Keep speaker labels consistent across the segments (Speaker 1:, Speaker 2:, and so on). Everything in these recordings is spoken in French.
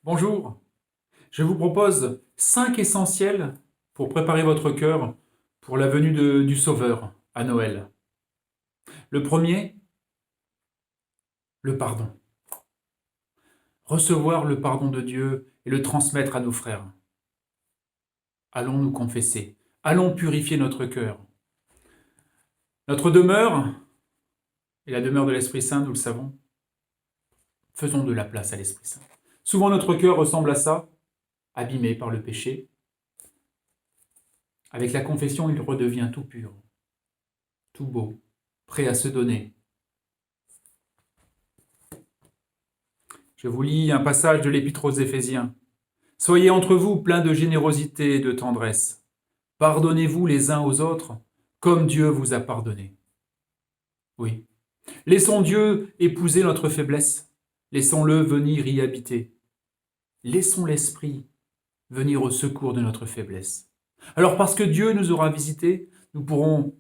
Speaker 1: Bonjour, je vous propose 5 essentiels pour préparer votre cœur pour la venue du Sauveur à Noël. Le premier, le pardon. Recevoir le pardon de Dieu et le transmettre à nos frères. Allons nous confesser, allons purifier notre cœur. Notre demeure est la demeure de l'Esprit Saint, nous le savons. Faisons de la place à l'Esprit Saint. Souvent notre cœur ressemble à ça, abîmé par le péché. Avec la confession, il redevient tout pur, tout beau, prêt à se donner. Je vous lis un passage de l'Épître aux Éphésiens. Soyez entre vous pleins de générosité et de tendresse. Pardonnez-vous les uns aux autres, comme Dieu vous a pardonné. Oui. Laissons Dieu épouser notre faiblesse. Laissons-le venir y habiter. Laissons l'Esprit venir au secours de notre faiblesse. Alors parce que Dieu nous aura visités, nous pourrons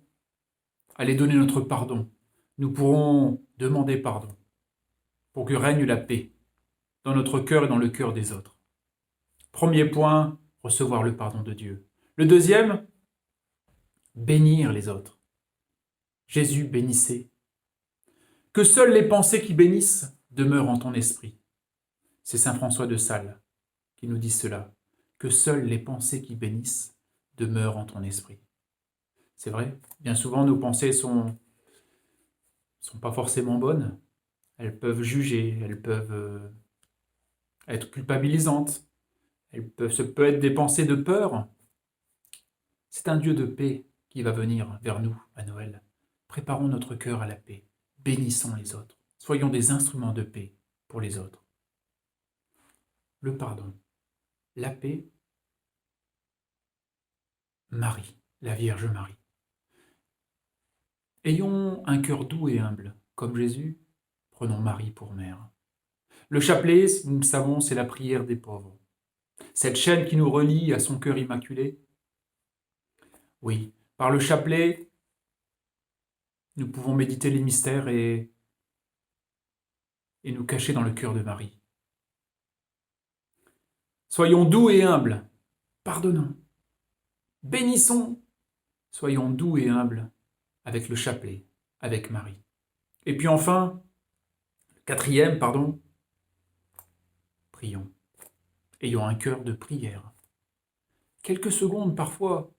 Speaker 1: aller donner notre pardon. Nous pourrons demander pardon pour que règne la paix dans notre cœur et dans le cœur des autres. Premier point, recevoir le pardon de Dieu. Le deuxième, bénir les autres. Jésus bénissait. Que seules les pensées qui bénissent demeurent en ton esprit. C'est saint François de Sales qui nous dit cela. Que seules les pensées qui bénissent demeurent en ton esprit. C'est vrai, bien souvent nos pensées sont pas forcément bonnes. Elles peuvent juger, elles peuvent être culpabilisantes. Ça peut être des pensées de peur. C'est un Dieu de paix qui va venir vers nous à Noël. Préparons notre cœur à la paix. Bénissons les autres. Soyons des instruments de paix pour les autres. Le pardon, la paix, Marie, la Vierge Marie. Ayons un cœur doux et humble, comme Jésus, prenons Marie pour mère. Le chapelet, nous le savons, c'est la prière des pauvres. Cette chaîne qui nous relie à son cœur immaculé. Oui, par le chapelet, nous pouvons méditer les mystères et nous cacher dans le cœur de Marie. Soyons doux et humbles, pardonnons, bénissons, soyons doux et humbles avec le chapelet, avec Marie. Et puis enfin, quatrième, prions. Ayons un cœur de prière. Quelques secondes parfois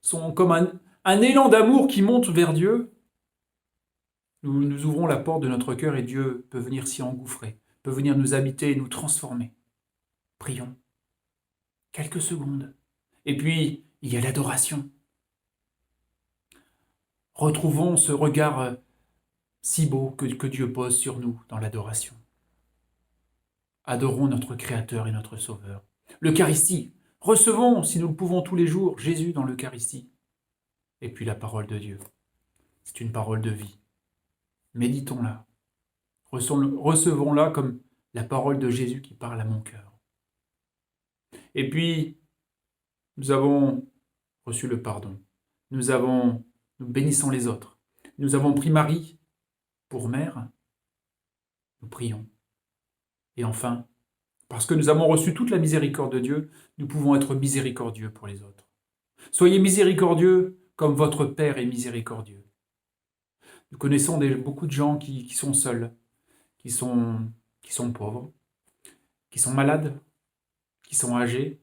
Speaker 1: sont comme un élan d'amour qui monte vers Dieu. Nous ouvrons la porte de notre cœur et Dieu peut venir s'y engouffrer, peut venir nous habiter et nous transformer. Prions. Quelques secondes. Et puis, il y a l'adoration. Retrouvons ce regard si beau que Dieu pose sur nous dans l'adoration. Adorons notre Créateur et notre Sauveur. L'Eucharistie. Recevons, si nous le pouvons tous les jours, Jésus dans l'Eucharistie. Et puis la parole de Dieu. C'est une parole de vie. Méditons-la. Recevons-la comme la parole de Jésus qui parle à mon cœur. Et puis, nous avons reçu le pardon. Nous bénissons les autres. Nous avons pris Marie pour mère. Nous prions. Et enfin, parce que nous avons reçu toute la miséricorde de Dieu, nous pouvons être miséricordieux pour les autres. Soyez miséricordieux comme votre Père est miséricordieux. Nous connaissons beaucoup de gens qui sont seuls, qui sont pauvres, qui sont malades, qui sont âgés,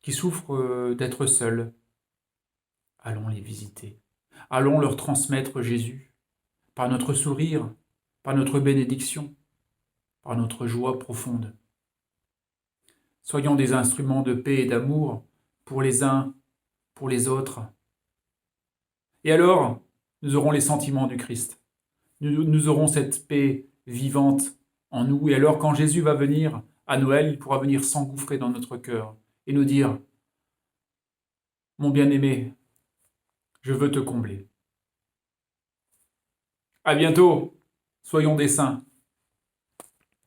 Speaker 1: qui souffrent d'être seuls. Allons les visiter. Allons leur transmettre Jésus, par notre sourire, par notre bénédiction, par notre joie profonde. Soyons des instruments de paix et d'amour pour les uns, pour les autres. Et alors, nous aurons les sentiments du Christ. Nous aurons cette paix vivante en nous. Et alors, quand Jésus va venir à Noël, il pourra venir s'engouffrer dans notre cœur et nous dire « Mon bien-aimé, je veux te combler. » À bientôt, soyons des saints.